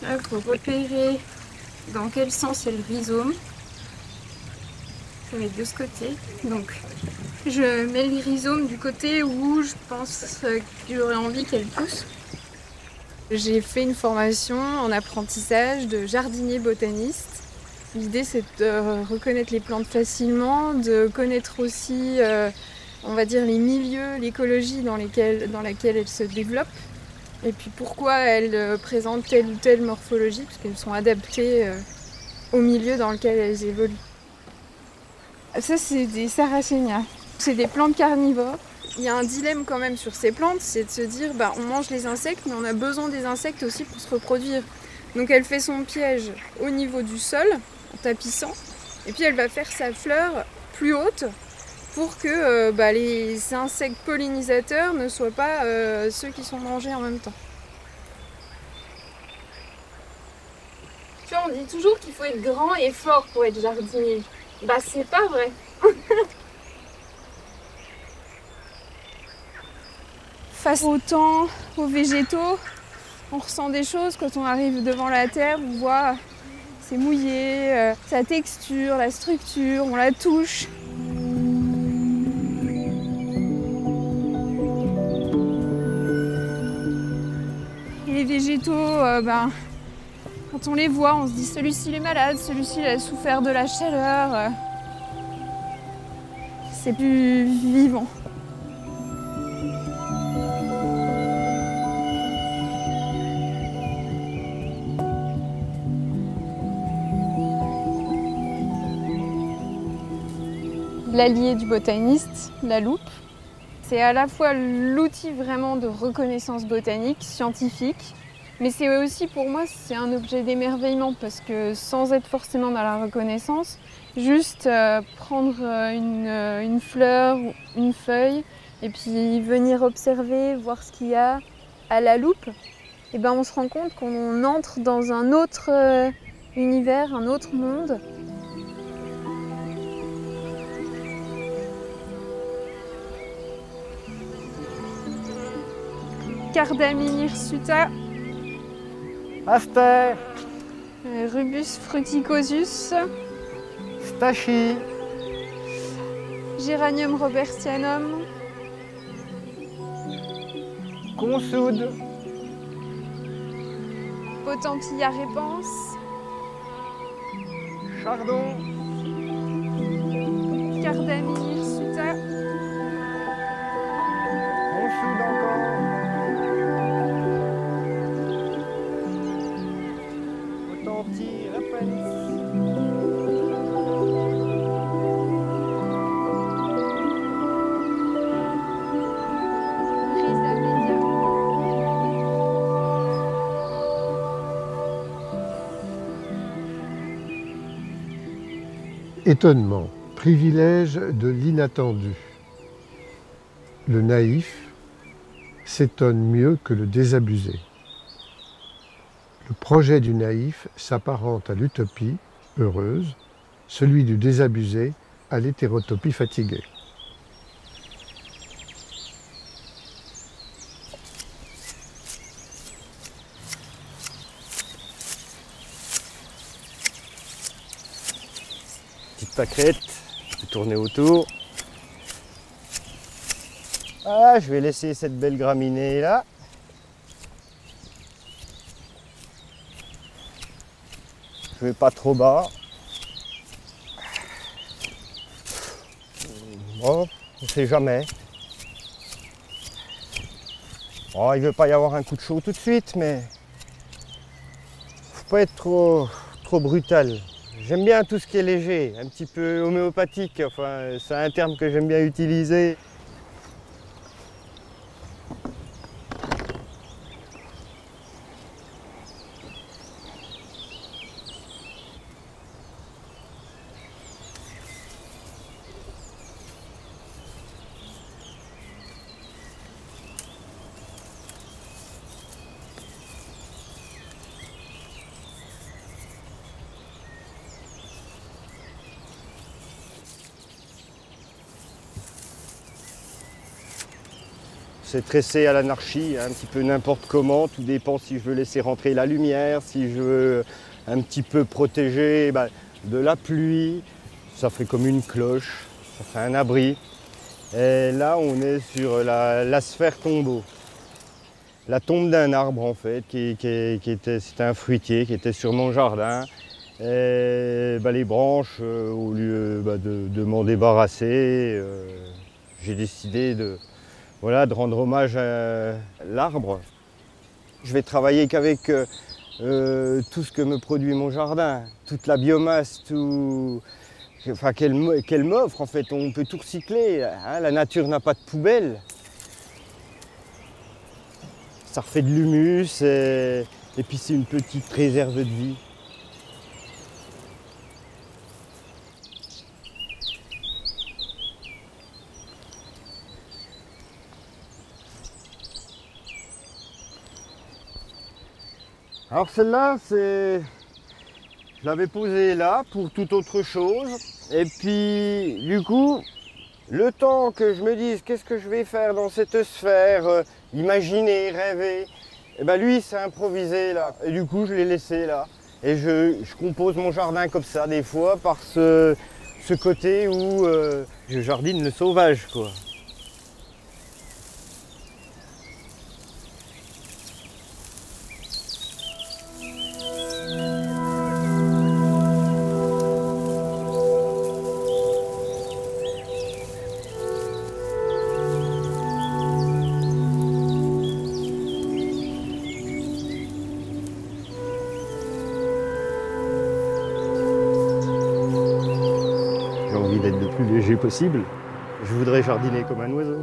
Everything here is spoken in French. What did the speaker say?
Là, il faut repérer dans quel sens est le rhizome. Je vais mettre de ce côté. Donc, je mets le rhizome du côté où je pense que j'aurais envie qu'elle pousse. J'ai fait une formation en apprentissage de jardinier botaniste. L'idée, c'est de reconnaître les plantes facilement, de connaître aussi, on va dire, les milieux, l'écologie dans laquelle elles se développent. Et puis pourquoi elles présentent telle ou telle morphologie, parce qu'elles sont adaptées au milieu dans lequel elles évoluent. Ça, c'est des sarracenia. C'est des plantes carnivores. Il y a un dilemme quand même sur ces plantes, c'est de se dire, on mange les insectes, mais on a besoin des insectes aussi pour se reproduire. Donc elle fait son piège au niveau du sol, en tapissant, et puis elle va faire sa fleur plus haute pour que les insectes pollinisateurs ne soient pas ceux qui sont mangés en même temps. Tu vois, on dit toujours qu'il faut être grand et fort pour être jardinier. C'est pas vrai. Face au temps, aux végétaux, on ressent des choses quand on arrive devant la terre, on voit c'est mouillé, sa texture, la structure, on la touche. Et les végétaux, quand on les voit, on se dit celui-ci il est malade, celui-ci il a souffert de la chaleur. C'est plus vivant. L'allié du botaniste, la loupe, c'est à la fois l'outil vraiment de reconnaissance botanique, scientifique, mais c'est aussi pour moi c'est un objet d'émerveillement parce que sans être forcément dans la reconnaissance, juste prendre une fleur ou une feuille et puis venir observer, voir ce qu'il y a à la loupe, et on se rend compte qu'on entre dans un autre univers, un autre monde. Cardamine hirsuta, Aster, Rubus fruticosus, Stachy, Géranium robertianum, Consoude, Potentilla repens, Chardon, Cardamine hirsuta, Consoude encore, Potentilla repens. Rhizamedia. Étonnement, privilège de l'inattendu. Le naïf s'étonne mieux que le désabusé. Le projet du naïf s'apparente à l'utopie heureuse, celui du désabusé à l'hétérotopie fatiguée. Petite pâquerette, je vais tourner autour. Voilà, je vais laisser cette belle graminée là. Je vais pas trop bas. Bon, on sait jamais. Oh, il ne veut pas y avoir un coup de chaud tout de suite, mais faut pas être trop brutal. J'aime bien tout ce qui est léger, un petit peu homéopathique, enfin, c'est un terme que j'aime bien utiliser. C'est tressé à l'anarchie, un petit peu n'importe comment. Tout dépend si je veux laisser rentrer la lumière, si je veux un petit peu protéger de la pluie. Ça fait comme une cloche, ça fait un abri. Et là, on est sur la sphère tombeau. La tombe d'un arbre, en fait, c'était un fruitier qui était sur mon jardin. Et les branches, au lieu de m'en débarrasser, j'ai décidé de rendre hommage à l'arbre. Je vais travailler qu'avec tout ce que me produit mon jardin, toute la biomasse, qu'elle m'offre en fait. On peut tout recycler, hein, la nature n'a pas de poubelle. Ça refait de l'humus et puis c'est une petite réserve de vie. Alors celle-là, je l'avais posée là pour toute autre chose. Et puis du coup, le temps que je me dise qu'est-ce que je vais faire dans cette sphère, imaginer, rêver, et lui s'est improvisé là. Et du coup, je l'ai laissé là. Et je compose mon jardin comme ça des fois par ce côté où je jardine le sauvage, quoi. J'ai envie d'être le plus léger possible. Je voudrais jardiner comme un oiseau.